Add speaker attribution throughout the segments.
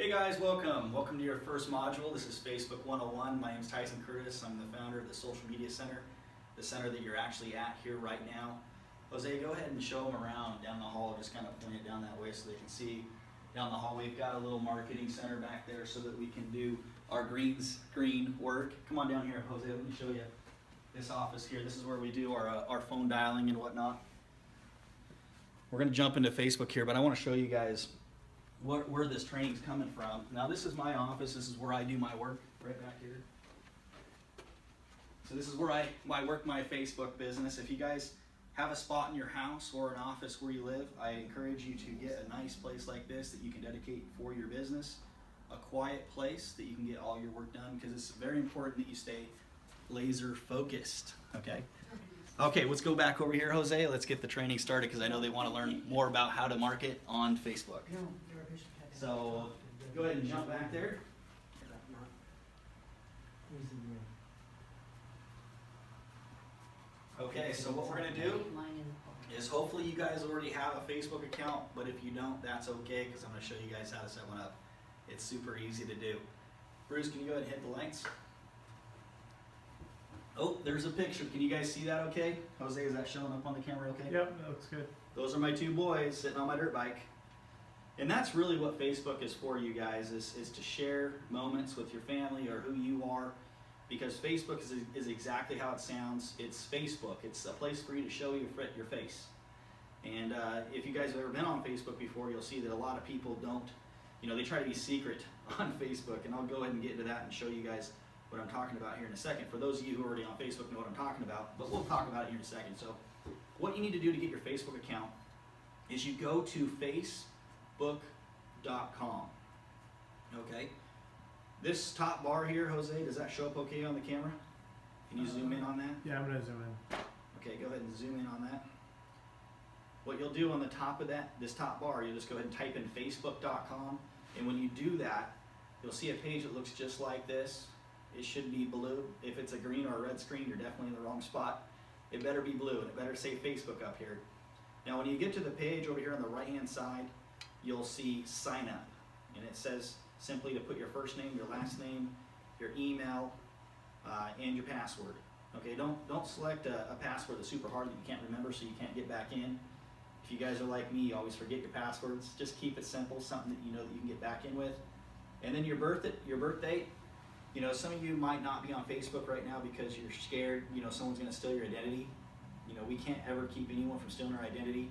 Speaker 1: Hey guys, welcome. Welcome to your first module. This is Facebook 101. My name is Tyson Curtis. I'm the founder of the Social Media Center, the center that you're actually at here right now. Jose, go ahead and show them around down the hall. Just kind of point it down that way so they can see down the hall. We've got a little marketing center back there so that we can do our green work. Come on down here, Jose. Let me show you this office here. This is where we do our phone dialing and whatnot. We're going to jump into Facebook here, but I want to show you guys where this training's coming from. Now this is my office. This is where I do my work, right back here. So this is where I work my Facebook business. If you guys have a spot in your house or an office where you live, I encourage you to get a nice place like this that you can dedicate for your business, a quiet place that you can get all your work done, because it's very important that you stay laser focused, okay? Okay, let's go back over here, Jose. Let's get the training started because I know they want to learn more about how to market on Facebook. So go ahead and jump back there. Okay, so what we're going to do is hopefully you guys already have a Facebook account, but if you don't, that's okay because I'm going to show you guys how to set one up. It's super easy to do. Bruce, can you go ahead and hit the lights? Oh, there's a picture. Can you guys see that okay? Jose, is that showing up on the camera okay?
Speaker 2: Yep, that looks good.
Speaker 1: Those are my two boys sitting on my dirt bike. And that's really what Facebook is for, you guys, is to share moments with your family or who you are, because Facebook is exactly how it sounds. It's Facebook. It's a place for you to show your face. And if you guys have ever been on Facebook before, you'll see that a lot of people don't, they try to be secret on Facebook, and I'll go ahead and get into that and show you guys what I'm talking about here in a second. For those of you who are already on Facebook know what I'm talking about, but we'll talk about it here in a second. So what you need to do to get your Facebook account is you go to facebook.com. Okay? This top bar here, Jose, does that show up okay on the camera? Can you zoom in on that?
Speaker 2: Yeah, I'm going to zoom in.
Speaker 1: Okay, go ahead and zoom in on that. What you'll do on the top of this top bar, you'll just go ahead and type in facebook.com, and when you do that, you'll see a page that looks just like this. It should be blue. If it's a green or a red screen, you're definitely in the wrong spot. It better be blue, and it better say Facebook up here. Now, when you get to the page over here on the right-hand side, you'll see sign up, and it says simply to put your first name, your last name, your email, and your password. Okay, don't select a password that's super hard that you can't remember so you can't get back in. If you guys are like me, you always forget your passwords. Just keep it simple, something that you know that you can get back in with. And then your birth date. Some of you might not be on Facebook right now because you're scared, someone's going to steal your identity. We can't ever keep anyone from stealing our identity,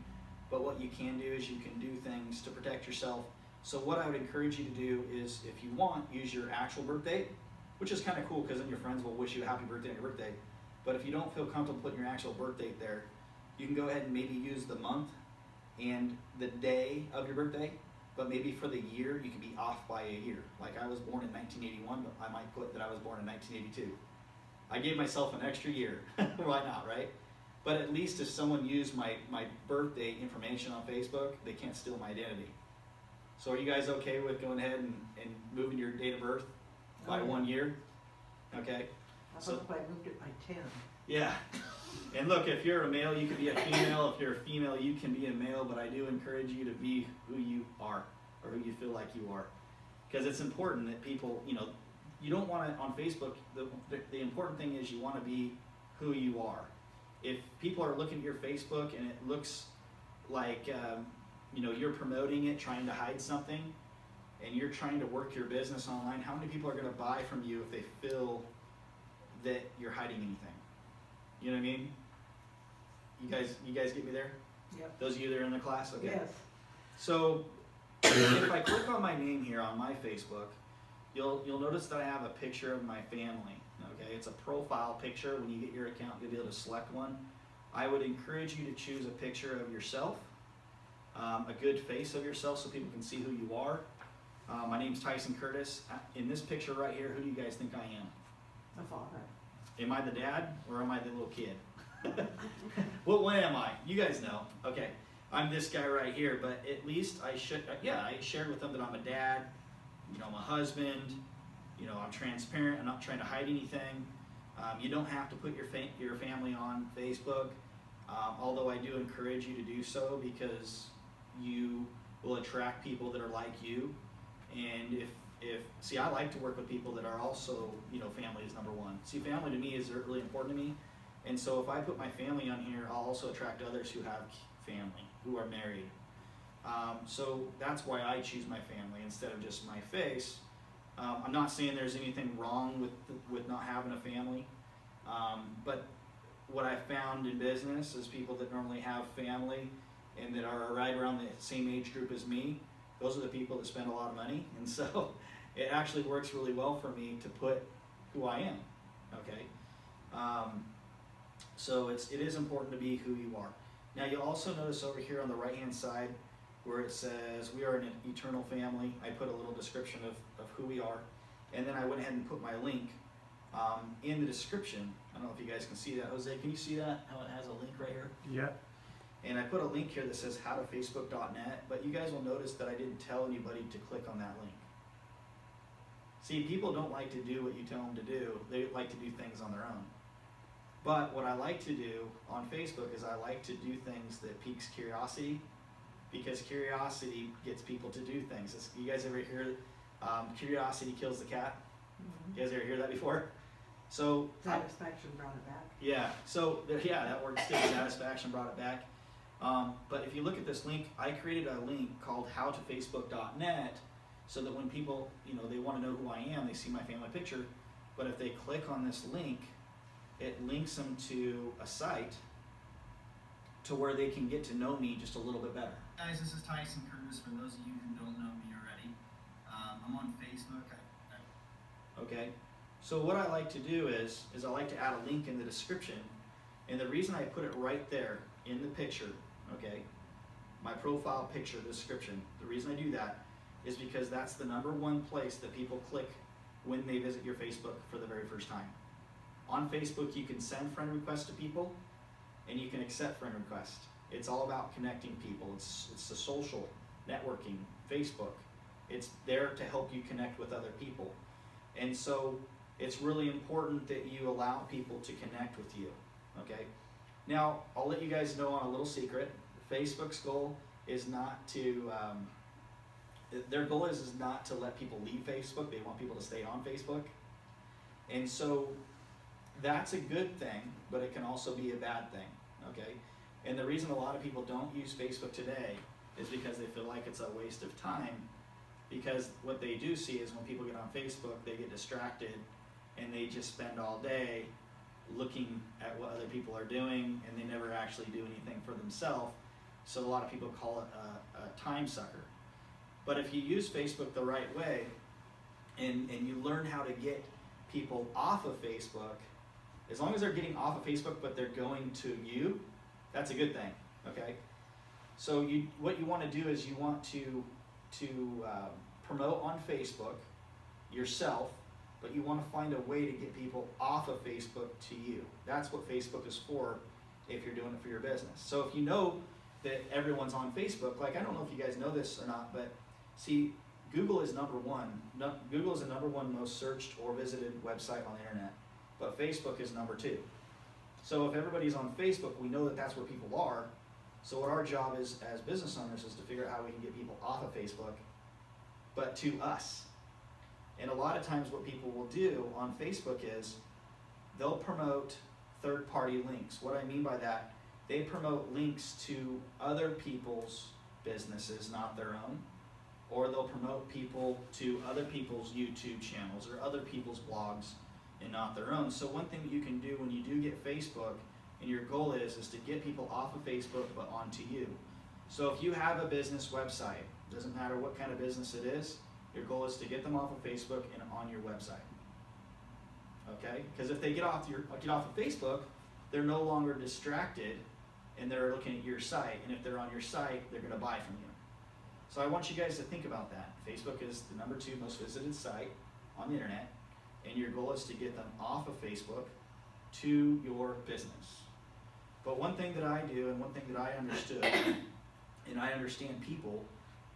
Speaker 1: but what you can do is you can do things to protect yourself. So what I would encourage you to do is, if you want, use your actual birth date, which is kind of cool because then your friends will wish you a happy birthday on your birthday. But if you don't feel comfortable putting your actual birth date there, you can go ahead and maybe use the month and the day of your birthday. But maybe for the year, you can be off by a year. Like I was born in 1981, but I might put that I was born in 1982. I gave myself an extra year. Why not, right? But at least if someone used my birthday information on Facebook, they can't steal my identity. So are you guys okay with going ahead and moving your date of birth by 1 year? Okay.
Speaker 3: I thought if I moved it by 10.
Speaker 1: Yeah. And look, if you're a male, you can be a female. If you're a female, you can be a male. But I do encourage you to be who you are, or who you feel like you are, because it's important that people, you don't want to on Facebook. The important thing is you want to be who you are. If people are looking at your Facebook and it looks like you're promoting it, trying to hide something, and you're trying to work your business online, how many people are going to buy from you if they feel that you're hiding anything? You know what I mean? You guys get me there?
Speaker 3: Yep.
Speaker 1: Those of you that are in the class? Okay.
Speaker 3: Yes.
Speaker 1: So if I click on my name here on my Facebook, you'll notice that I have a picture of my family. Okay, it's a profile picture. When you get your account, you'll be able to select one. I would encourage you to choose a picture of yourself, a good face of yourself so people can see who you are. My name's Tyson Curtis. In this picture right here, who do you guys think I am?
Speaker 3: The father.
Speaker 1: Am I the dad or am I the little kid? What am I? You guys know. Okay, I'm this guy right here, but at least I shared with them that I'm a dad, I'm a husband, I'm transparent, I'm not trying to hide anything. You don't have to put your family on Facebook, although I do encourage you to do so because you will attract people that are like you, and And see, I like to work with people that are also, family is number one. See, family to me is really important to me. And so if I put my family on here, I'll also attract others who have family, who are married. So that's why I choose my family instead of just my face. I'm not saying there's anything wrong with not having a family, but what I found in business is people that normally have family and that are right around the same age group as me, those are the people that spend a lot of money. And so it actually works really well for me to put who I am, okay? So it is important to be who you are. Now you'll also notice over here on the right hand side where it says we are an eternal family. I put a little description of who we are, and then I went ahead and put my link in the description. I don't know if you guys can see that. Jose, can you see that? How it has a link right here?
Speaker 2: Yeah.
Speaker 1: And I put a link here that says howtofacebook.net, but you guys will notice that I didn't tell anybody to click on that link. See, people don't like to do what you tell them to do. They like to do things on their own. But what I like to do on Facebook is I like to do things that piques curiosity, because curiosity gets people to do things. You guys ever hear curiosity kills the cat?
Speaker 3: Mm-hmm.
Speaker 1: You guys ever hear that before? So
Speaker 3: Satisfaction brought it back.
Speaker 1: yeah, so yeah, that works too. Satisfaction brought it back. But if you look at this link, I created a link called howtofacebook.net so that when people, they want to know who I am, they see my family picture. But if they click on this link, it links them to a site to where they can get to know me just a little bit better.
Speaker 4: Guys, this is Tyson Curtis. For those of you who don't know me already, I'm on Facebook.
Speaker 1: Okay, so what I like to do is I like to add a link in the description, and the reason I put it right there in the picture, okay, my profile picture description, the reason I do that is because that's the #1 place that people click when they visit your Facebook for the very first time. On Facebook, you can send friend requests to people, and you can accept friend requests. It's all about connecting people. It's the social networking, Facebook. It's there to help you connect with other people. And so it's really important that you allow people to connect with you, okay? Now, I'll let you guys know on a little secret. Facebook's goal is not to, their goal is not to let people leave Facebook. They want people to stay on Facebook. And so that's a good thing, but it can also be a bad thing, okay? And the reason a lot of people don't use Facebook today is because they feel like it's a waste of time, because what they do see is when people get on Facebook, they get distracted and they just spend all day looking at what other people are doing, and they never actually do anything for themselves. So a lot of people call it a time sucker. But if you use Facebook the right way and you learn how to get people off of Facebook, as long as they're getting off of Facebook but they're going to you, that's a good thing, okay? So what you want to do is you want to promote on Facebook yourself, but you want to find a way to get people off of Facebook to you. That's what Facebook is for if you're doing it for your business. So if you know that everyone's on Facebook, like I don't know if you guys know this or not, but see, Google is #1. Google is the #1 most searched or visited website on the internet, but Facebook is #2. So if everybody's on Facebook, we know that that's where people are. So what our job is as business owners is to figure out how we can get people off of Facebook, but to us. And a lot of times what people will do on Facebook is they'll promote third-party links. What I mean by that, they promote links to other people's businesses, not their own, or they'll promote people to other people's YouTube channels or other people's blogs and not their own. So one thing that you can do when you do get Facebook, and your goal is to get people off of Facebook but onto you. So if you have a business website, doesn't matter what kind of business it is, your goal is to get them off of Facebook and on your website. Okay? Because if they get off of Facebook, they're no longer distracted and they're looking at your site. And if they're on your site, they're going to buy from you. So I want you guys to think about that. Facebook is the #2 most visited site on the internet, and your goal is to get them off of Facebook to your business. But one thing that I do, and one thing that I understood, and I understand people,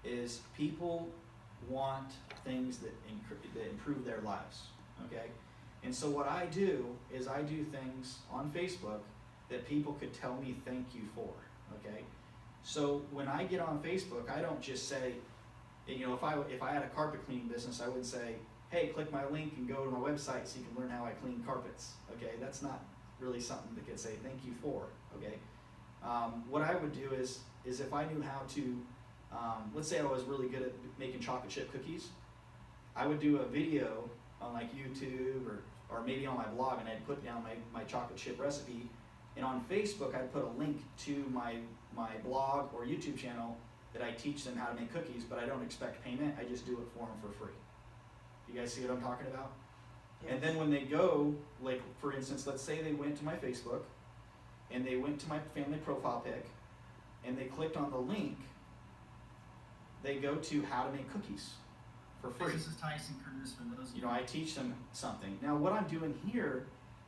Speaker 1: is people want things that improve their lives, okay? And so what I do is I do things on Facebook that people could tell me thank you for, okay? So when I get on Facebook, I don't just say, And, you know, if I had a carpet cleaning business, I would say, hey, click my link and go to my website so you can learn how I clean carpets. Okay, that's not really something that could say thank you for. Okay, what I would do is if I knew how to, let's say I was really good at making chocolate chip cookies, I would do a video on like YouTube or maybe on my blog, and I'd put down my chocolate chip recipe, and on Facebook I'd put a link to my blog or YouTube channel that I teach them how to make cookies, but I don't expect payment, I just do it for them for free. You guys see what I'm talking about? And then when they go, like for instance, let's say they went to my Facebook and they went to my family profile pic and they clicked on the link, they go to how to make cookies for free.
Speaker 4: This is Tyson Curtis for those.
Speaker 1: You know, I teach them something. Now what I'm doing here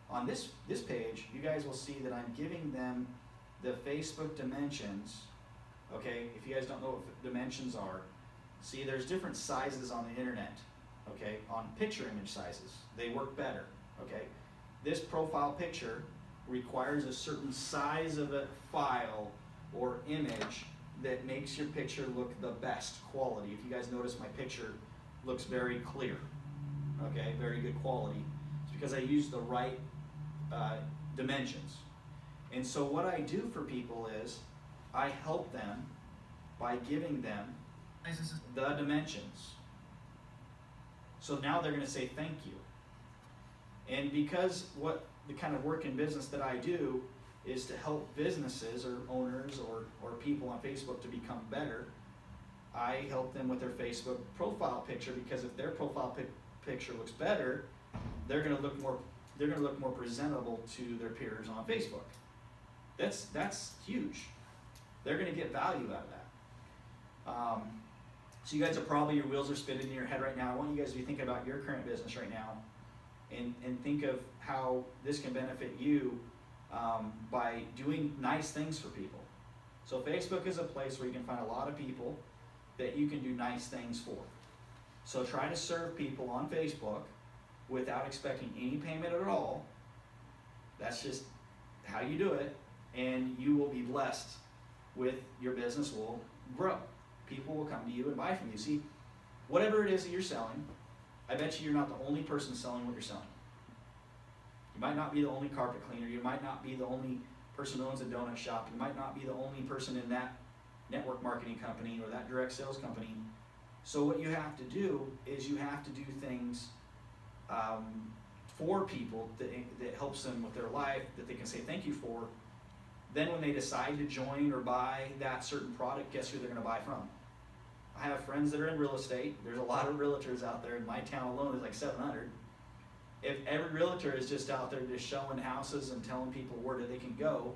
Speaker 1: on this page, you guys will see that I'm giving them the Facebook dimensions. Okay, if you guys don't know what dimensions are, see there's different sizes on the internet. Okay, on picture image sizes, they work better. Okay, this profile picture requires a certain size of a file or image that makes your picture look the best quality. If you guys notice, my picture looks very clear. Okay, very good quality. It's because I use the right dimensions. And so what I do for people is I help them by giving them the dimensions. So now they're going to say thank you. And because what the kind of work in business that I do is to help businesses or owners or people on Facebook to become better, I help them with their Facebook profile picture, because if their profile picture looks better, they're going to look more presentable to their peers on Facebook. That's huge. They're going to get value out of that. So you guys are probably, your wheels are spinning in your head right now. I want you guys to be thinking about your current business right now and think of how this can benefit you by doing nice things for people. So Facebook is a place where you can find a lot of people that you can do nice things for. So try to serve people on Facebook without expecting any payment at all. That's just how you do it, and you will be blessed with your business will grow. People will come to you and buy from you. See, whatever it is that you're selling, I bet you you're not the only person selling what you're selling. You might not be the only carpet cleaner. You might not be the only person who owns a donut shop. You might not be the only person in that network marketing company or that direct sales company. So what you have to do is you have to do things for people that helps them with their life, that they can say thank you for. Then when they decide to join or buy that certain product, guess who they're going to buy from? I have friends that are in real estate. There's a lot of realtors out there. In my town alone, there's like 700. If every realtor is just out there just showing houses and telling people where they can go,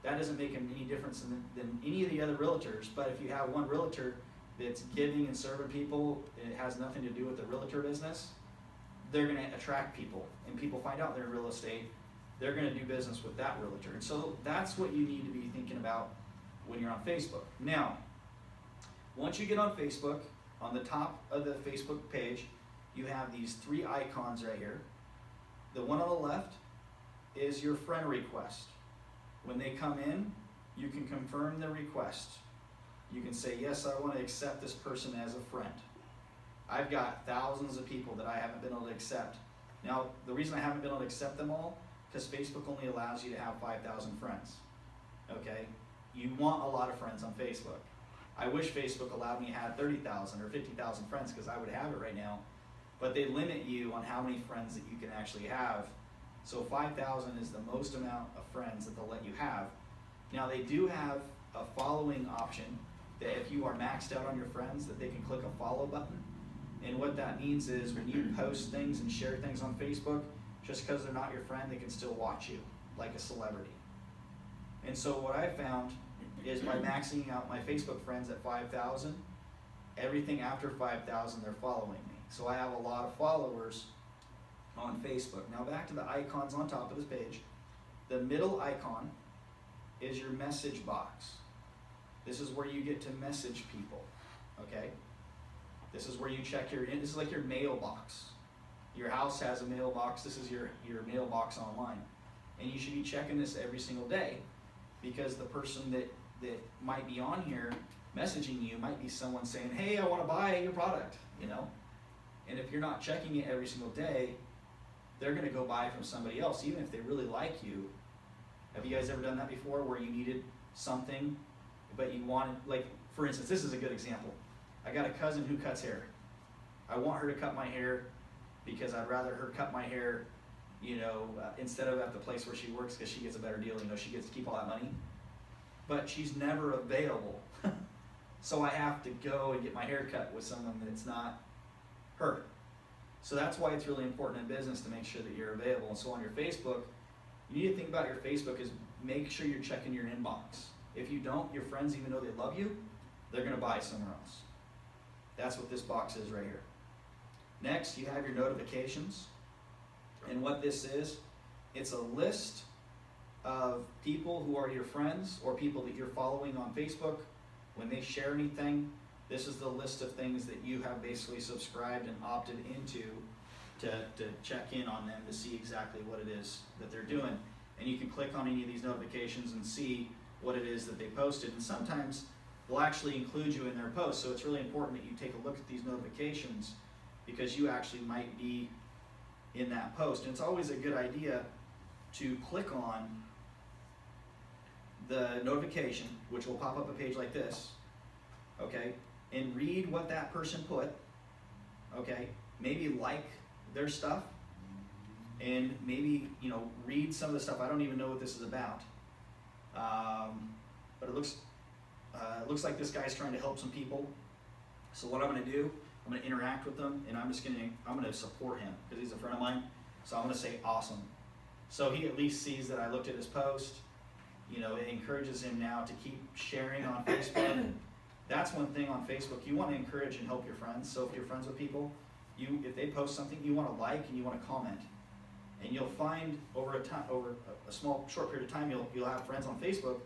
Speaker 1: that doesn't make any difference than any of the other realtors. But if you have one realtor that's giving and serving people, and it has nothing to do with the realtor business, they're going to attract people. And people find out they're in real estate, they're going to do business with that realtor. And so that's what you need to be thinking about when you're on Facebook. Now, once you get on Facebook, on the top of the Facebook page, you have these three icons right here. The one on the left is your friend request. When they come in, you can confirm the request. You can say, yes, I want to accept this person as a friend. I've got thousands of people that I haven't been able to accept. Now, the reason I haven't been able to accept them all, because Facebook only allows you to have 5,000 friends. Okay? You want a lot of friends on Facebook. I wish Facebook allowed me to have 30,000 or 50,000 friends, because I would have it right now. But they limit you on how many friends that you can actually have. So 5,000 is the most amount of friends that they'll let you have. Now they do have a following option that if you are maxed out on your friends, that they can click a follow button. And what that means is when you post things and share things on Facebook, just because they're not your friend, they can still watch you like a celebrity. And so what I found is by maxing out my Facebook friends at 5,000, everything after 5,000 they're following me. So I have a lot of followers on Facebook. Now back to the icons on top of this page. The middle icon is your message box. This is where you get to message people, okay? This is where you check this is like your mailbox. Your house has a mailbox. This is your mailbox online. And you should be checking this every single day, because the person that might be on here messaging you might be someone saying, hey, I want to buy your product, you know? And if you're not checking it every single day, they're going to go buy from somebody else, even if they really like you. Have you guys ever done that before, where you needed something, but you wanted, like, for instance, this is a good example. I got a cousin who cuts hair. I want her to cut my hair because I'd rather her cut my hair, you know, instead of at the place where she works, because she gets a better deal, you know, she gets to keep all that money. But she's never available. So I have to go and get my hair cut with someone that's not her. So that's why it's really important in business to make sure that you're available. And so on your Facebook, you need to think about your Facebook is make sure you're checking your inbox. If you don't, your friends, even though they love you, they're gonna buy somewhere else. That's what this box is right here. Next, you have your notifications. And what this is, it's a list of people who are your friends or people that you're following on Facebook. When they share anything, this is the list of things that you have basically subscribed and opted into to check in on them to see exactly what it is that they're doing. And you can click on any of these notifications and see what it is that they posted. And sometimes they'll actually include you in their post. So it's really important that you take a look at these notifications, because you actually might be in that post. And it's always a good idea to click on the notification, which will pop up a page like this, okay, and read what that person put, okay, maybe like their stuff, and maybe, you know, read some of the stuff. I don't even know what this is about, but it looks like this guy's trying to help some people. So what I'm going to do, I'm going to interact with them, and I'm going to support him because he's a friend of mine. So I'm going to say awesome. So he at least sees that I looked at his post. You know, it encourages him now to keep sharing on Facebook. That's one thing on Facebook. You want to encourage and help your friends. So if you're friends with people, if they post something, you want to like and you want to comment. And you'll find over a short period of time, you'll have friends on Facebook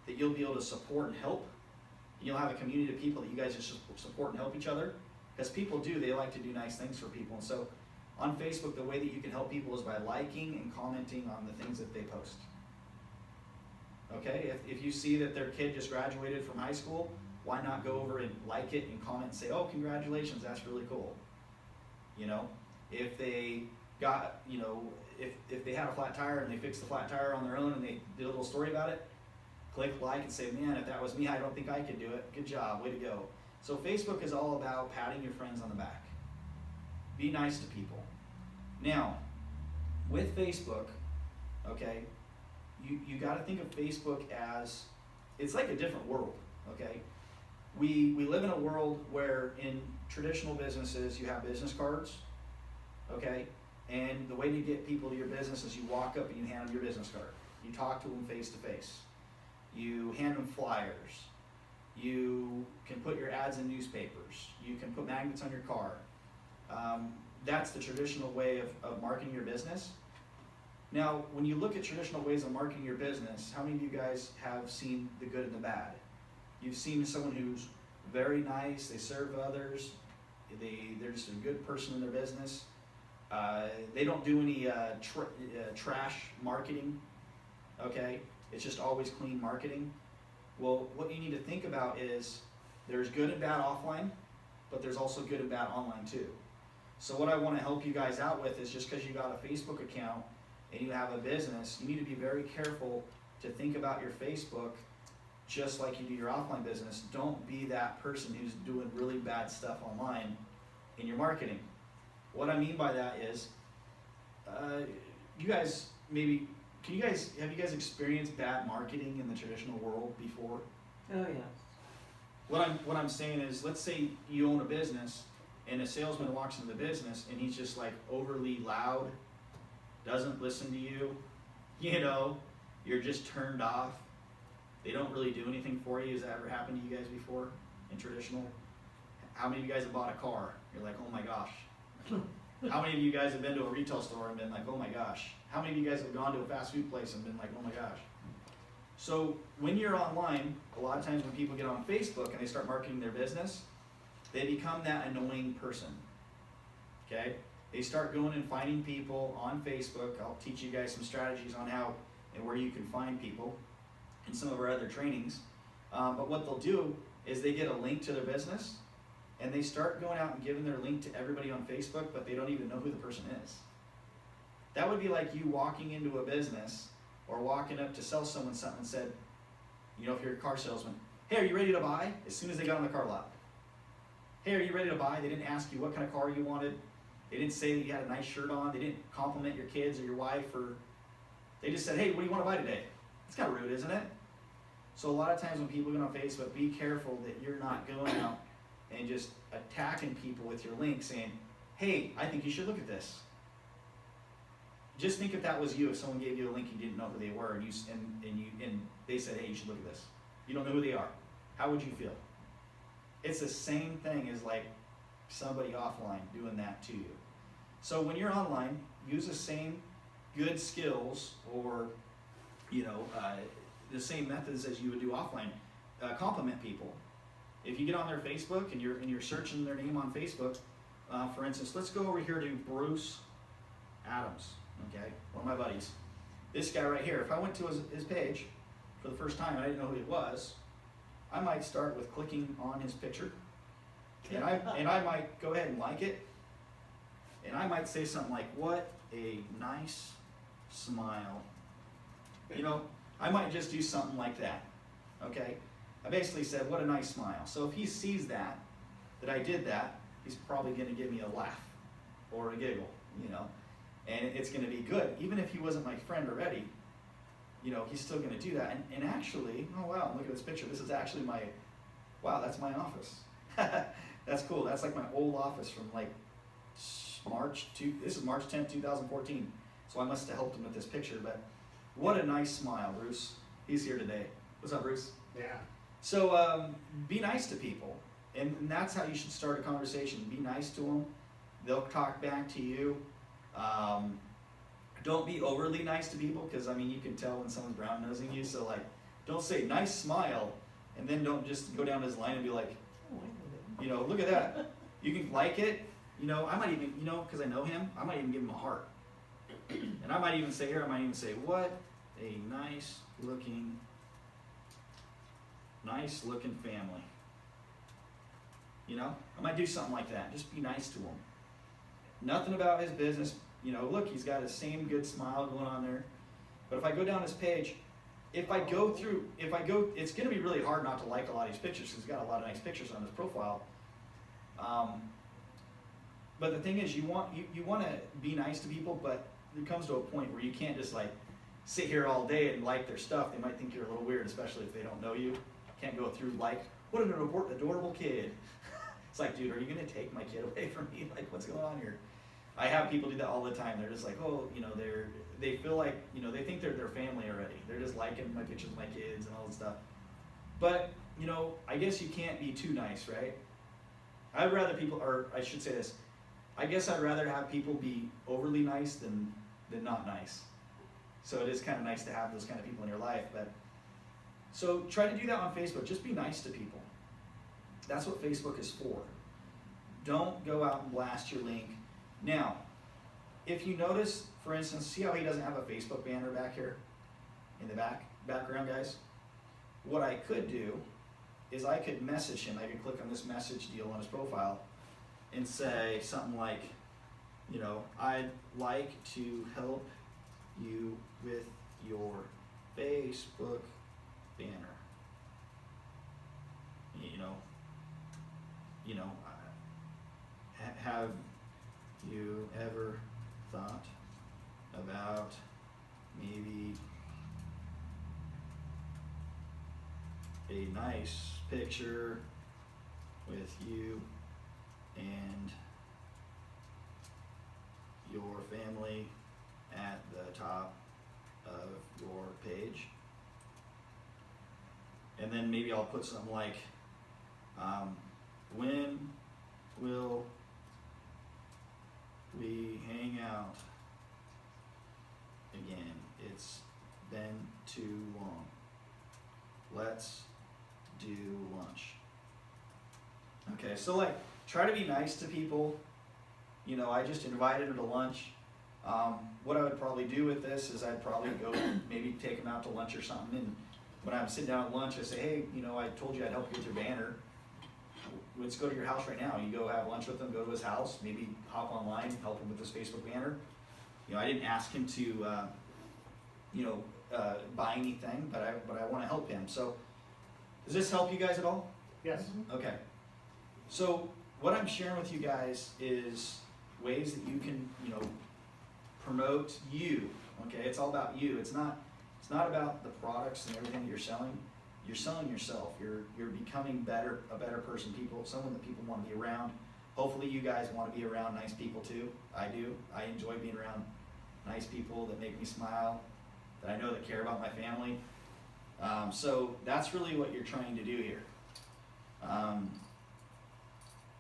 Speaker 1: that you'll be able to support and help. And you'll have a community of people that you guys just support and help each other. Because people they like to do nice things for people. And so on Facebook, the way that you can help people is by liking and commenting on the things that they post. Okay, if you see that their kid just graduated from high school, why not go over and like it and comment and say, oh, congratulations, that's really cool. You know, if they got, you know, if they had a flat tire and they fixed the flat tire on their own and they did a little story about it, click like and say, man, if that was me, I don't think I could do it. Good job, way to go. So Facebook is all about patting your friends on the back. Be nice to people. Now, with Facebook, okay, you got to think of Facebook as, it's like a different world, okay? We live in a world where in traditional businesses you have business cards, okay? And the way to get people to your business is you walk up and you hand them your business card. You talk to them face to face. You hand them flyers. You can put your ads in newspapers. You can put magnets on your car. That's the traditional way of marketing your business. Now, when you look at traditional ways of marketing your business, how many of you guys have seen the good and the bad? You've seen someone who's very nice, they serve others, they're just a good person in their business. They don't do any trash marketing, okay? It's just always clean marketing. Well, what you need to think about is there's good and bad offline, but there's also good and bad online too. So what I want to help you guys out with is, just because you got a Facebook account and you have a business, you need to be very careful to think about your Facebook just like you do your offline business. Don't be that person who's doing really bad stuff online in your marketing. What I mean by that is, you guys maybe, have you guys experienced bad marketing in the traditional world before?
Speaker 3: Oh, yes.
Speaker 1: What I'm saying is, let's say you own a business and a salesman walks into the business and he's just like overly loud, doesn't listen to you, you know, you're just turned off. They don't really do anything for you. Has that ever happened to you guys before in traditional? How many of you guys have bought a car? You're like, oh my gosh. How many of you guys have been to a retail store and been like, oh my gosh? How many of you guys have gone to a fast food place and been like, oh my gosh? So when you're online, a lot of times when people get on Facebook and they start marketing their business, they become that annoying person, okay? They start going and finding people on Facebook. I'll teach you guys some strategies on how and where you can find people in some of our other trainings. But what they'll do is they get a link to their business and they start going out and giving their link to everybody on Facebook, but they don't even know who the person is. That would be like you walking into a business or walking up to sell someone something and said, you know, if you're a car salesman, hey, are you ready to buy? As soon as they got on the car lot. Hey, are you ready to buy? They didn't ask you what kind of car you wanted. They didn't say that you had a nice shirt on. They didn't compliment your kids or your wife, or they just said, hey, what do you want to buy today? It's kind of rude, isn't it? So a lot of times when people get on Facebook, be careful that you're not going out and just attacking people with your link saying, hey, I think you should look at this. Just think if that was you, if someone gave you a link you didn't know who they were, and they said, hey, you should look at this. You don't know who they are. How would you feel? It's the same thing as like somebody offline doing that to you. So when you're online, use the same good skills or the same methods as you would do offline. Compliment people. If you get on their Facebook and you're searching their name on Facebook, for instance, let's go over here to Bruce Adams. Okay, one of my buddies. This guy right here. If I went to his page for the first time and I didn't know who he was, I might start with clicking on his picture, and I might go ahead and like it, and I might say something like, "What a nice smile." You know, I might just do something like that. Okay, I basically said, "What a nice smile." So if he sees that I did that, he's probably going to give me a laugh or a giggle, you know, and it's going to be good, even if he wasn't my friend already. You know, he's still going to do that. And actually, oh wow, look at this picture. This is actually that's my office. That's cool. That's like my old office from like this is March 10th, 2014. So I must have helped him with this picture, but what a nice smile, Bruce. He's here today. What's up, Bruce?
Speaker 2: Yeah.
Speaker 1: So be nice to people. And that's how you should start a conversation. Be nice to them. They'll talk back to you. Don't be overly nice to people, because I mean you can tell when someone's brown nosing you. So like, don't say nice smile, and then don't just go down this line and be like, you know, look at that. You can like it. You know, I might even, you know, because I know him, I might even give him a heart. And I might even say here, what a nice looking family. You know, I might do something like that. Just be nice to him. Nothing about his business. You know, look, he's got the same good smile going on there. But if I go down his page, it's going to be really hard not to like a lot of these pictures, because he's got a lot of nice pictures on his profile. But the thing is, you want to be nice to people, but there comes to a point where you can't just like sit here all day and like their stuff. They might think you're a little weird, especially if they don't know you. Can't go through like, what an adorable kid. It's like, dude, are you going to take my kid away from me? Like, what's going on here? I have people do that all the time. They're just like, oh, you know, they feel like, you know, they think they're their family already. They're just liking my pictures of my kids and all this stuff. But, you know, I guess you can't be too nice, right? I'd rather people, or I should say this, I guess I'd rather have people be overly nice than not nice. So it is kind of nice to have those kind of people in your life. But so try to do that on Facebook. Just be nice to people. That's what Facebook is for. Don't go out and blast your link. Now, if you notice, for instance, see how he doesn't have a Facebook banner back here in the background, guys? What I could do is I could message him. I could click on this message deal on his profile and say something like, you know, I'd like to help you with your Facebook banner. Have you ever thought about maybe a nice picture with you and your family at the top of your page? And then maybe I'll put something like, when will we hang out again? It's been too long. Let's do lunch. Okay, so like, try to be nice to people. You know, I just invited her to lunch. What I would probably do with this is I'd probably go maybe take them out to lunch or something, and when I'm sitting down at lunch, I say, hey, you know, I told you I'd help you with your banner. Let's go to your house right now. You go have lunch with him, go to his house, maybe hop online, help him with his Facebook banner. You know, I didn't ask him to, buy anything, but I want to help him. So, does this help you guys at all?
Speaker 2: Yes.
Speaker 1: Okay. So, what I'm sharing with you guys is ways that you can, promote you. Okay, it's all about you. It's not about the products and everything that you're selling. You're selling yourself. You're becoming a better person, someone that people want to be around. Hopefully you guys want to be around nice people too. I do. I enjoy being around nice people that make me smile, that I know that care about my family. So that's really what you're trying to do here.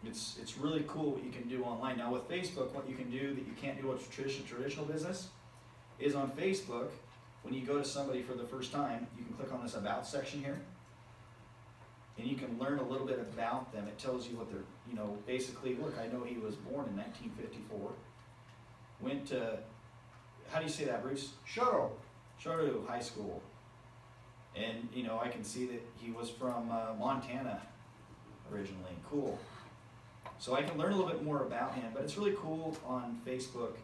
Speaker 1: It's really cool what you can do online. Now with Facebook, what you can do that you can't do with traditional business is on Facebook, when you go to somebody for the first time, you can click on this About section here, and you can learn a little bit about them. It tells you what they're, basically, look, I know he was born in 1954, went to, how do you say that, Bruce? Charter High School. And, I can see that he was from Montana originally. Cool. So I can learn a little bit more about him, but it's really cool on Facebook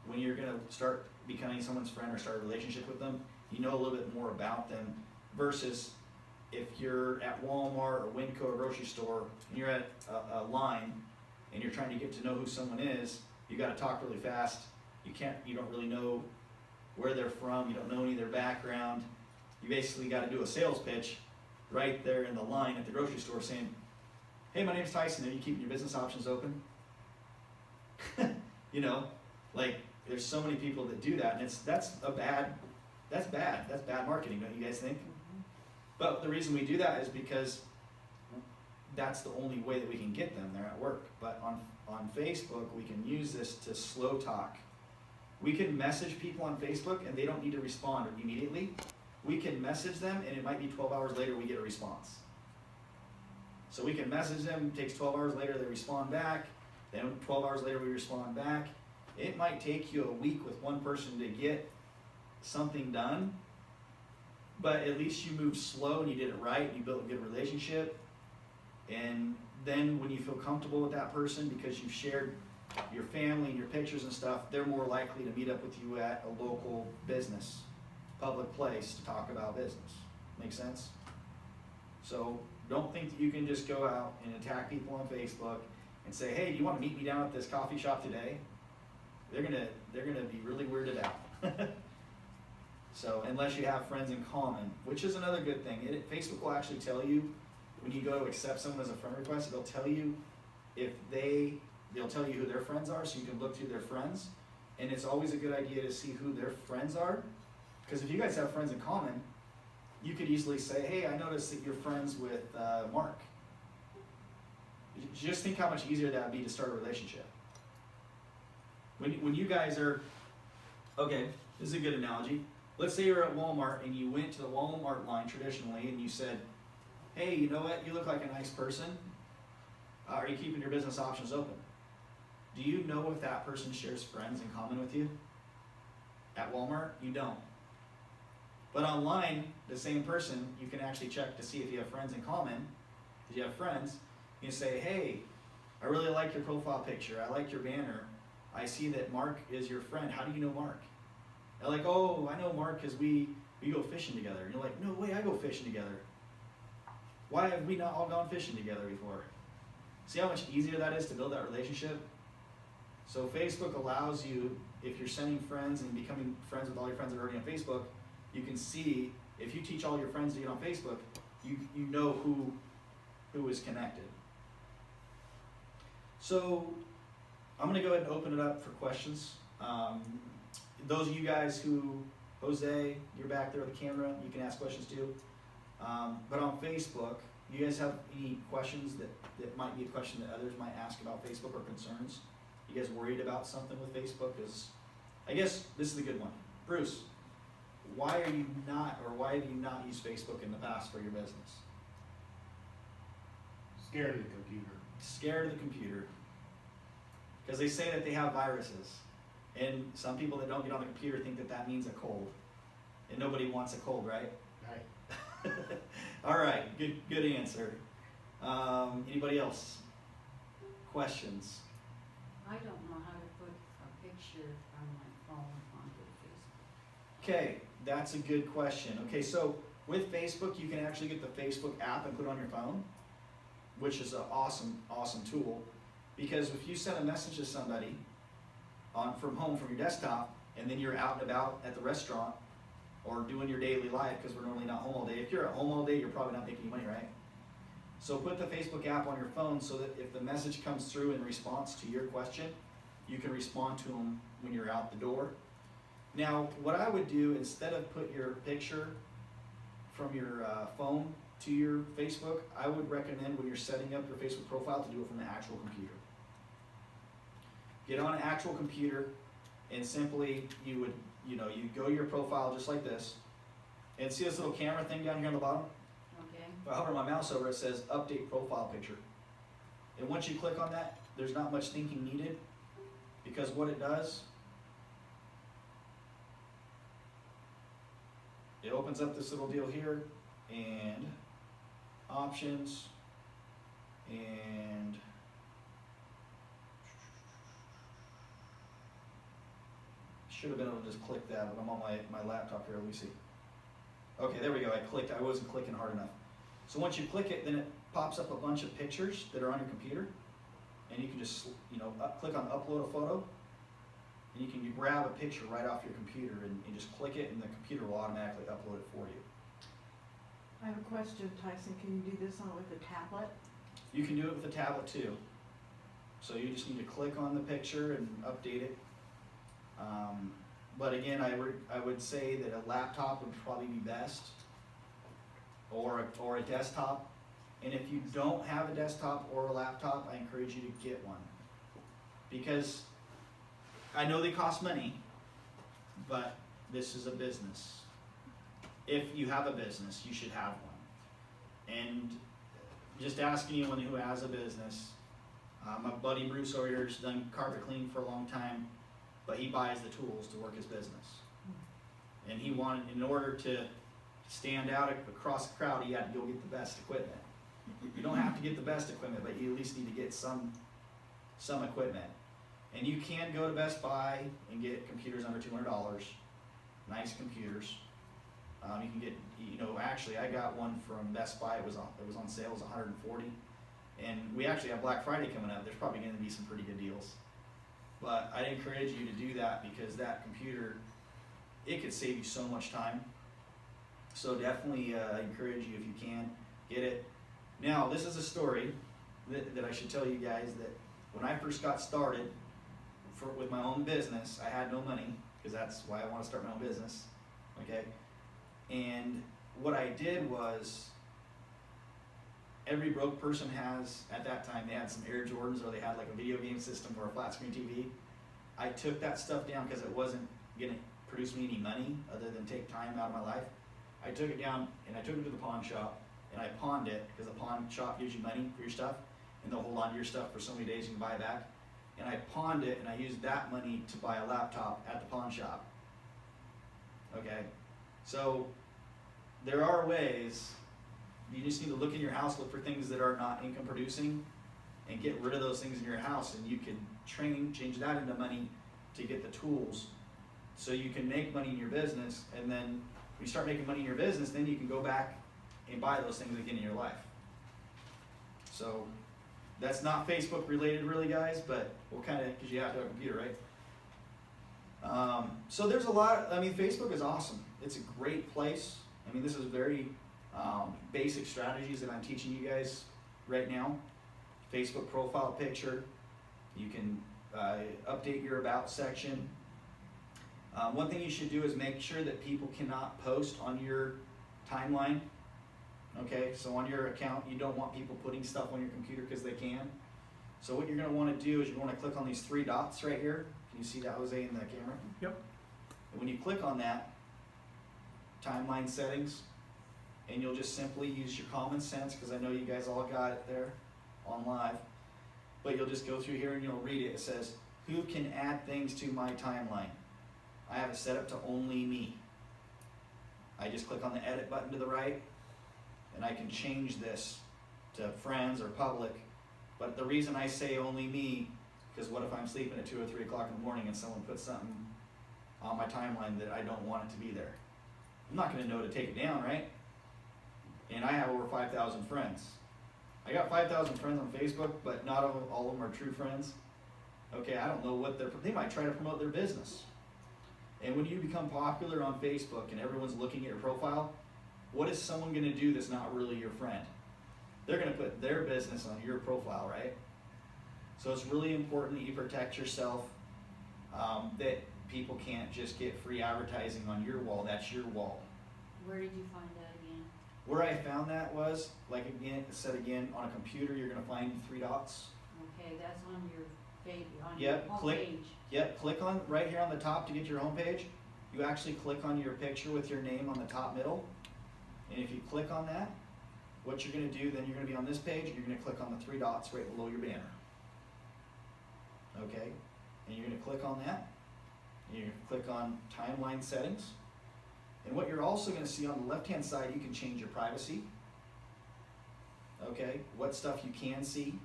Speaker 1: when you're going to start becoming someone's friend or start a relationship with them, you know a little bit more about them versus if you're at Walmart or Winco or grocery store and you're at a line and you're trying to get to know who someone is, you got to talk really fast. You don't really know where they're from. You don't know any of their background. You basically got to do a sales pitch right there in the line at the grocery store saying, hey, my name's Tyson. Are you keeping your business options open? There's so many people that do that, and that's bad marketing, don't you guys think? But the reason we do that is because that's the only way that we can get them. They're at work. But on Facebook, we can use this to slow talk. We can message people on Facebook, and they don't need to respond immediately. We can message them, and it might be 12 hours later we get a response. So we can message them, it takes 12 hours later they respond back, then 12 hours later we respond back. It might take you a week with one person to get something done, but at least you moved slow and you did it right, and you built a good relationship. And then when you feel comfortable with that person because you've shared your family and your pictures and stuff, they're more likely to meet up with you at a local business, public place to talk about business. Make sense? So don't think that you can just go out and attack people on Facebook and say, hey, do you want to meet me down at this coffee shop today? They're gonna be really weirded out. So unless you have friends in common, which is another good thing. Facebook will actually tell you when you go to accept someone as a friend request, they'll tell you they'll tell you who their friends are, so you can look through their friends. And it's always a good idea to see who their friends are, because if you guys have friends in common, you could easily say, hey, I noticed that you're friends with Mark. Just think how much easier that would be to start a relationship. When you guys are, okay, this is a good analogy. Let's say you're at Walmart and you went to the Walmart line traditionally and you said, hey, you know what, you look like a nice person. Are you keeping your business options open? Do you know if that person shares friends in common with you? At Walmart, you don't. But online, the same person, you can actually check to see if you have friends in common. If you have friends, you can say, hey, I really like your profile picture. I like your banner. I see that Mark is your friend. How do you know Mark? They're like, oh, I know Mark because we go fishing together. And you're like, no way, I go fishing together. Why have we not all gone fishing together before? See how much easier that is to build that relationship? So Facebook allows you, if you're sending friends and becoming friends with all your friends that are already on Facebook, you can see, if you teach all your friends to get on Facebook, you know who is connected. So I'm going to go ahead and open it up for questions. Those of you guys who, Jose, you're back there with the camera, you can ask questions too. But on Facebook, you guys have any questions that might be a question that others might ask about Facebook or concerns? You guys worried about something with Facebook? Because I guess this is a good one. Bruce, why have you not used Facebook in the past for your business?
Speaker 2: Scared of the computer.
Speaker 1: Scared of the computer. Because they say that they have viruses. And some people that don't get on the computer think that means a cold. And nobody wants a cold, right?
Speaker 2: Right.
Speaker 1: All right, good answer. Anybody else? Questions?
Speaker 2: I don't know how to put a picture from my phone onto Facebook.
Speaker 1: Okay, that's a good question. Okay, so with Facebook, you can actually get the Facebook app and put it on your phone, which is an awesome tool. Because if you send a message to somebody from home from your desktop, and then you're out and about at the restaurant or doing your daily life, because we're normally not home all day. If you're at home all day, you're probably not making any money, right? So put the Facebook app on your phone so that if the message comes through in response to your question, you can respond to them when you're out the door. Now, what I would do, instead of put your picture from your phone to your Facebook, I would recommend when you're setting up your Facebook profile to do it from the actual computer. Get on an actual computer, and simply you go to your profile just like this, and see this little camera thing down here on the bottom?
Speaker 2: Okay?
Speaker 1: If I hover my mouse over it, says update profile picture. And once you click on that, there's not much thinking needed, because what it does, it opens up this little deal here, and options, and should have been able to just click that, but I'm on my laptop here. Let me see. Okay, there we go. I wasn't clicking hard enough. So once you click it, then it pops up a bunch of pictures that are on your computer, and you can just click on upload a photo, and you can grab a picture right off your computer and just click it, and the computer will automatically upload it for you.
Speaker 3: I have a question, Tyson. Can you do this with a tablet?
Speaker 1: You can do it with a tablet too. So you just need to click on the picture and update it. But again, I would say that a laptop would probably be best, or a desktop. And if you don't have a desktop or a laptop, I encourage you to get one, because I know they cost money, but this is a business. If you have a business, you should have one. And just ask anyone who has a business. My buddy Bruce over here has done carpet cleaning for a long time, but he buys the tools to work his business. And he wanted, in order to stand out across the crowd, he had to go get the best equipment. You don't have to get the best equipment, but you at least need to get some equipment. And you can go to Best Buy and get computers under $200, nice computers. You can get, actually I got one from Best Buy. It was on sale. It was $140, and we actually have Black Friday coming up. There's probably going to be some pretty good deals. But I'd encourage you to do that, because that computer, it could save you so much time. So definitely encourage you, if you can, get it. Now, this is a story that I should tell you guys, that when I first got started with my own business, I had no money, because that's why I want to start my own business. Okay? And what I did was, every broke person has, at that time, they had some Air Jordans, or they had like a video game system or a flat screen TV. I took that stuff down because it wasn't going to produce me any money other than take time out of my life. I took it down and I took it to the pawn shop, and I pawned it, because the pawn shop gives you money for your stuff, and they'll hold on to your stuff for so many days you can buy it back. And I pawned it, and I used that money to buy a laptop at the pawn shop. Okay? So there are ways. You just need to look in your house, look for things that are not income producing, and get rid of those things in your house, and you can change that into money to get the tools, so you can make money in your business. And then when you start making money in your business, then you can go back and buy those things again in your life. So that's not Facebook related really, guys, but we'll kind of, because you have to have a computer, right? So there's a lot. Facebook is awesome. It's a great place. This is very basic strategies that I'm teaching you guys right now. Facebook profile picture. You can update your about section. One thing you should do is make sure that people cannot post on your timeline. Okay, so on your account, you don't want people putting stuff on your computer because they can. So what you're going to want to do is you're going to click on these three dots right here. Can you see that, Jose, in the camera?
Speaker 5: Yep.
Speaker 1: And when you click on that, timeline settings, and you'll just simply use your common sense, because I know you guys all got it there on live, but you'll just go through here and you'll read it. It says, who can add things to my timeline? I have it set up to only me. I just click on the edit button to the right, and I can change this to friends or public. But the reason I say only me, because what if I'm sleeping at 2 or 3 o'clock in the morning and someone puts something on my timeline that I don't want it to be there? I'm not going to know to take it down, right? And I have over 5,000 friends. I got 5,000 friends on Facebook, but not all of them are true friends. Okay, I don't know what they might try to promote their business. And when you become popular on Facebook and everyone's looking at your profile, what is someone going to do that's not really your friend? They're going to put their business on your profile, right? So it's really important that you protect yourself, that people can't just get free advertising on your wall. That's your wall.
Speaker 2: Where did you find that again?
Speaker 1: Where I found that was, like again, it said again, on a computer you're going to find 3 dots.
Speaker 2: Okay, that's on your page, on
Speaker 1: Yep,
Speaker 2: your
Speaker 1: click.
Speaker 2: homepage.
Speaker 1: Yep, click on right here on the top to get your home page. You actually click on your picture with your name on the top middle. And if you click on that, what you're going to do, then you're going to be on this page, and you're going to click on the 3 dots right below your banner. Okay? And you're going to click on that. And you're going to click on timeline settings. And what you're also going to see on the left-hand side, you can change your privacy. Okay? What stuff you can see.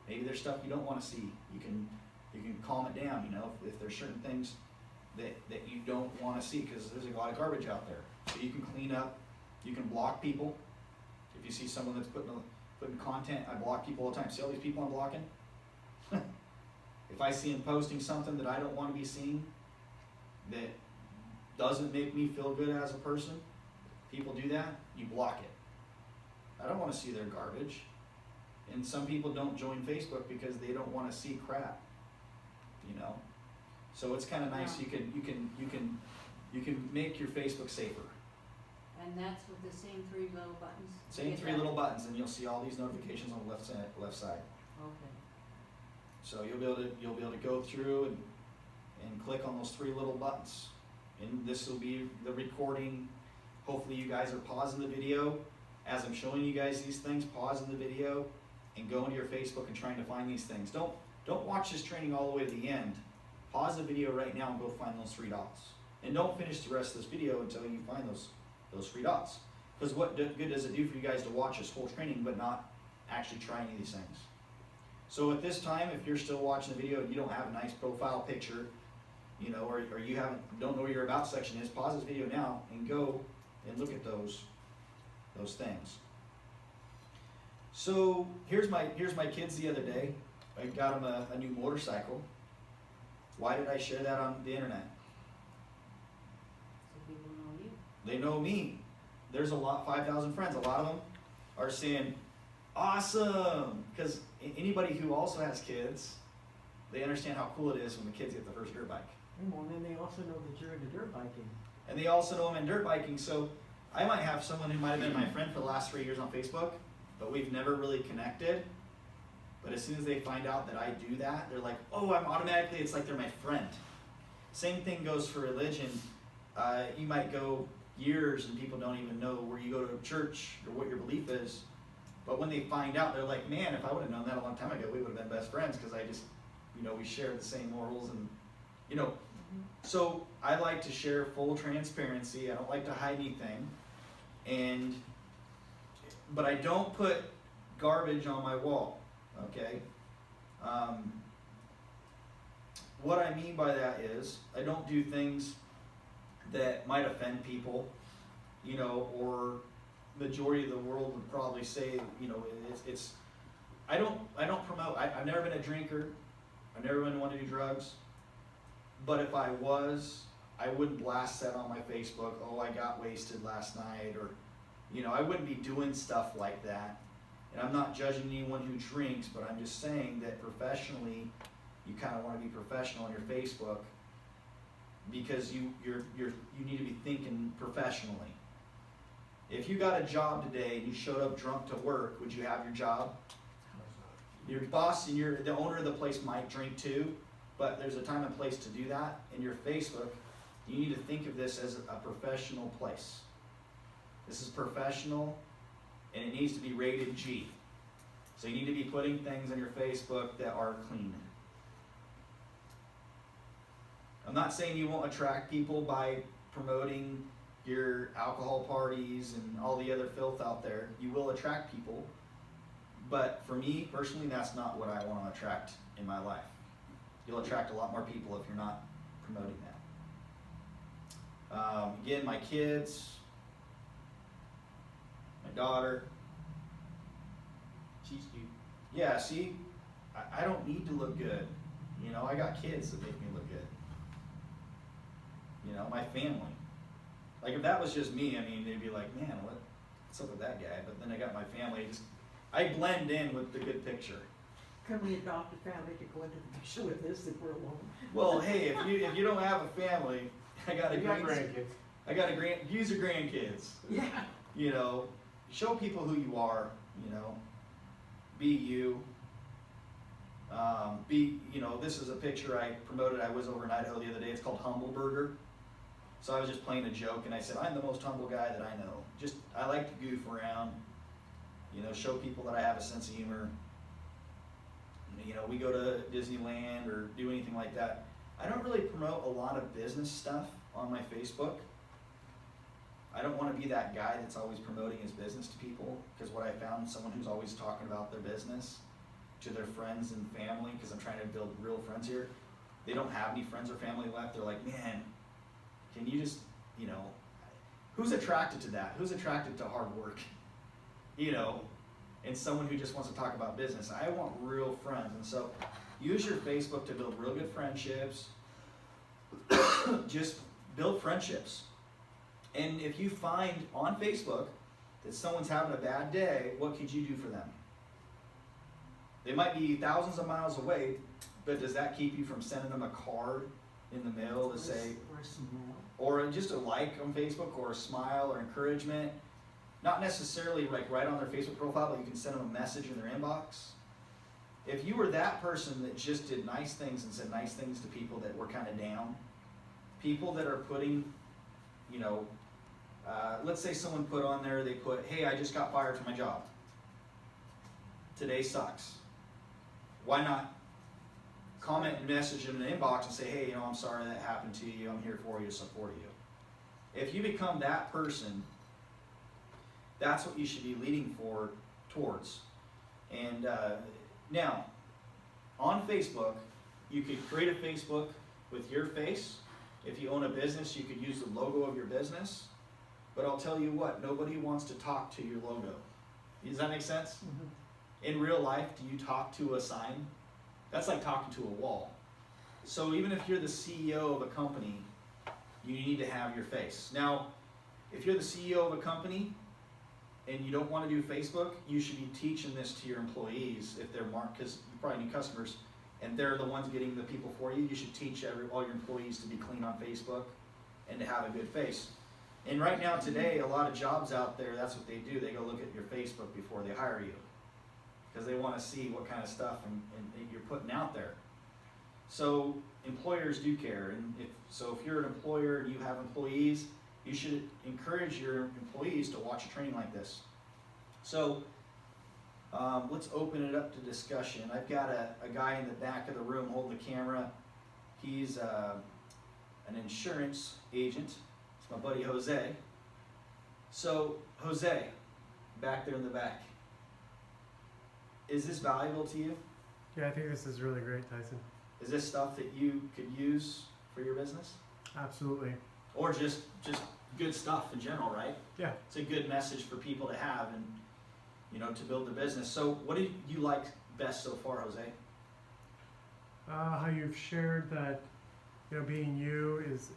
Speaker 1: Maybe there's stuff you don't want to see. You can calm it down, you know, if there's certain things that you don't want to see, because there's a lot of garbage out there. So you can clean up, you can block people. If you see someone that's putting content, I block people all the time. See all these people I'm blocking? If I see them posting something that I don't want to be seeing, that doesn't make me feel good as a person, people do that, you block it. I don't want to see their garbage. And some people don't join Facebook because they don't want to see crap, you know. So it's kind of nice.
Speaker 2: Yeah.
Speaker 1: You can make your Facebook safer.
Speaker 2: And that's with the same 3 little buttons?
Speaker 1: Same
Speaker 2: Get
Speaker 1: 3
Speaker 2: that?
Speaker 1: little buttons, and you'll see all these notifications on the left side.
Speaker 2: Okay.
Speaker 1: So you'll be able to go through and click on those 3 little buttons. And this will be the recording. Hopefully you guys are pausing the video as I'm showing you guys these things. Pausing the video and go into your Facebook and trying to find these things. Don't watch this training all the way to the end. Pause the video right now and go find those 3 dots. And don't finish the rest of this video until you find those 3 dots. Because what good does it do for you guys to watch this whole training but not actually try any of these things? So at this time, if you're still watching the video and you don't have a nice profile picture, you know, or you don't know where your about section is, pause this video now and go and look at those things. So here's my kids the other day. I got them a new motorcycle. Why did I share that on the internet?
Speaker 2: So people know you.
Speaker 1: They know me. There's 5,000 friends. A lot of them are saying, awesome! Because anybody who also has kids, they understand how cool it is when the kids get the first dirt bike.
Speaker 3: Well, and then they also know that you're into dirt biking.
Speaker 1: And they also know I'm in dirt biking. So I might have someone who might have been my friend for the last 3 years on Facebook, but we've never really connected. But as soon as they find out that I do that, they're like, oh, it's like they're my friend. Same thing goes for religion. You might go years and people don't even know where you go to church or what your belief is. But when they find out, they're like, man, if I would have known that a long time ago, we would have been best friends, because we share the same morals and, you know. So I like to share full transparency. I don't like to hide anything. But I don't put garbage on my wall, okay? What I mean by that is I don't do things that might offend people, you know, or majority of the world would probably say, you know, I don't promote. I've never been a drinker. I've never been one to do drugs. But if I was, I wouldn't blast that on my Facebook. Oh, I got wasted last night, or, you know, I wouldn't be doing stuff like that. And I'm not judging anyone who drinks, but I'm just saying that professionally, you kind of want to be professional on your Facebook, because you need to be thinking professionally. If you got a job today and you showed up drunk to work, would you have your job? Your boss and the owner of the place might drink too, but there's a time and place to do that. In your Facebook, you need to think of this as a professional place. This is professional, and it needs to be rated G. So you need to be putting things on your Facebook that are clean. I'm not saying you won't attract people by promoting your alcohol parties and all the other filth out there. You will attract people, but for me personally, that's not what I want to attract in my life. You'll attract a lot more people if you're not promoting that. Again, my kids, my daughter.
Speaker 4: She's cute.
Speaker 1: Yeah, see, I don't need to look good. You know, I got kids that make me look good. You know, my family. Like if that was just me, I mean, they'd be like, man, what's up with that guy? But then I got my family. I blend in with the good picture.
Speaker 3: Can we adopt a family to go into the picture with this if we're alone?
Speaker 1: Well, hey, if you don't have a family, I got a
Speaker 5: grandkids.
Speaker 1: use your grandkids.
Speaker 3: Yeah.
Speaker 1: You know, show people who you are. You know, be you. You know, this is a picture I promoted. I was over in Idaho the other day. It's called Humble Burger. So I was just playing a joke, and I said, I'm the most humble guy that I know. I like to goof around. You know, show people that I have a sense of humor. You know, we go to Disneyland or do anything like that. I don't really promote a lot of business stuff on my Facebook. I don't want to be that guy that's always promoting his business to people, because what I found, someone who's always talking about their business to their friends and family, because I'm trying to build real friends here. They don't have any friends or family left. They're like, man, can you just, you know, who's attracted to that? Who's attracted to hard work? You know, and someone who just wants to talk about business. I want real friends. And so use your Facebook to build real good friendships. Just build friendships. And if you find on Facebook that someone's having a bad day, what could you do for them? They might be thousands of miles away, but does that keep you from sending them a card in the mail to say, or just a like on Facebook, or a smile or encouragement? Not necessarily like right on their Facebook profile, but you can send them a message in their inbox. If you were that person that just did nice things and said nice things to people that were kind of down, people that are putting, you know, let's say someone put on there, they put, hey, I just got fired from my job. Today sucks. Why not comment and message in an inbox and say, hey, you know, I'm sorry that happened to you. I'm here for you, support you. If you become that person, that's what you should be leading towards. And now, on Facebook, you could create a Facebook with your face. If you own a business, you could use the logo of your business. But I'll tell you what, nobody wants to talk to your logo. Does that make sense?
Speaker 3: Mm-hmm.
Speaker 1: In real life, do you talk to a sign? That's like talking to a wall. So even if you're the CEO of a company, you need to have your face. Now, if you're the CEO of a company and you don't want to do Facebook, you should be teaching this to your employees if they're marked, because you probably need customers, and they're the ones getting the people for you. You should teach all your employees to be clean on Facebook and to have a good face. And right now, today, a lot of jobs out there, that's what they do. They go look at your Facebook before they hire you, because they want to see what kind of stuff and you're putting out there. So employers do care, and if you're an employer and you have employees, you should encourage your employees to watch a training like this. So let's open it up to discussion. I've got a guy in the back of the room holding the camera. He's an insurance agent. It's my buddy Jose. So Jose, back there in the back, is this valuable to you?
Speaker 5: Yeah, I think this is really great, Tyson.
Speaker 1: Is this stuff that you could use for your business?
Speaker 5: Absolutely.
Speaker 1: Or just good stuff in general, right?
Speaker 5: Yeah.
Speaker 1: It's a good message for people to have and, you know, to build their business. So what do you like best so far, Jose?
Speaker 5: How you've shared that, you know, being you is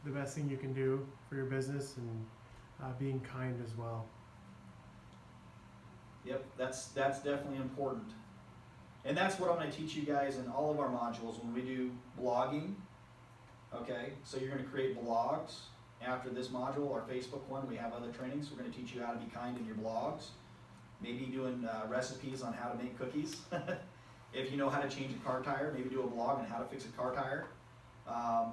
Speaker 5: the best thing you can do for your business, and being kind as well.
Speaker 1: Yep, that's definitely important. And that's what I'm going to teach you guys in all of our modules when we do blogging. Okay, so you're going to create blogs. After this module, our Facebook one, we have other trainings. We're going to teach you how to be kind in your blogs. Maybe doing recipes on how to make cookies. If you know how to change a car tire, maybe do a blog on how to fix a car tire.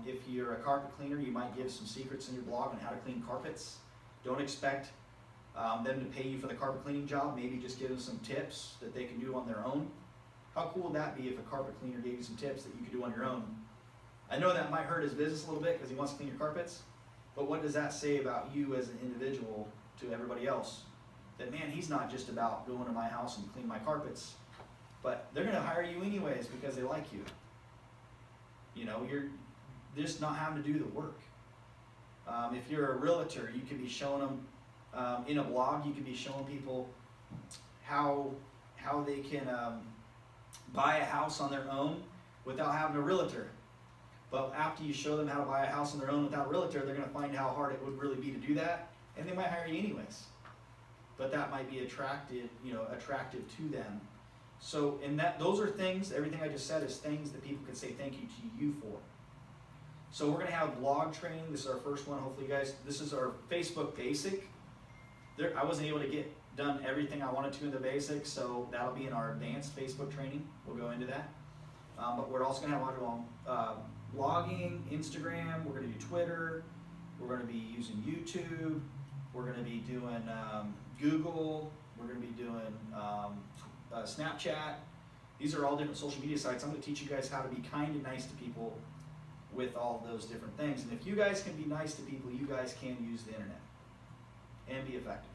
Speaker 1: If you're a carpet cleaner, you might give some secrets in your blog on how to clean carpets. Don't expect them to pay you for the carpet cleaning job. Maybe just give them some tips that they can do on their own. How cool would that be if a carpet cleaner gave you some tips that you could do on your own? I know that might hurt his business a little bit because he wants to clean your carpets, But what does that say about you as an individual to everybody else? That, man, he's not just about going to my house and clean my carpets, but they're going to hire you anyways because they like you. You know, you're just not having to do the work. If you're a realtor, you could be showing them, in a blog, you could be showing people how they can buy a house on their own without having a realtor. But after you show them how to buy a house on their own without a realtor, they're going to find how hard it would really be to do that, and they might hire you anyways. But that might be attractive to them. So, and those are things, everything I just said is things that people can say thank you to you for. So we're going to have blog training. This is our first one. Hopefully you guys, this is our Facebook basic. I wasn't able to get done everything I wanted to in the basic, so that'll be in our advanced Facebook training. We'll go into that. But we're also going to have module on blogging, Instagram. We're going to do Twitter. We're going to be using YouTube. We're going to be doing Google. We're going to be doing Snapchat. These are all different social media sites. I'm going to teach you guys how to be kind and nice to people with all those different things. And if you guys can be nice to people, you guys can use the internet and be effective.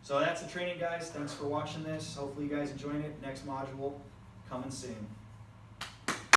Speaker 1: So that's the training, guys. Thanks for watching this. Hopefully you guys enjoyed it. Next module coming soon.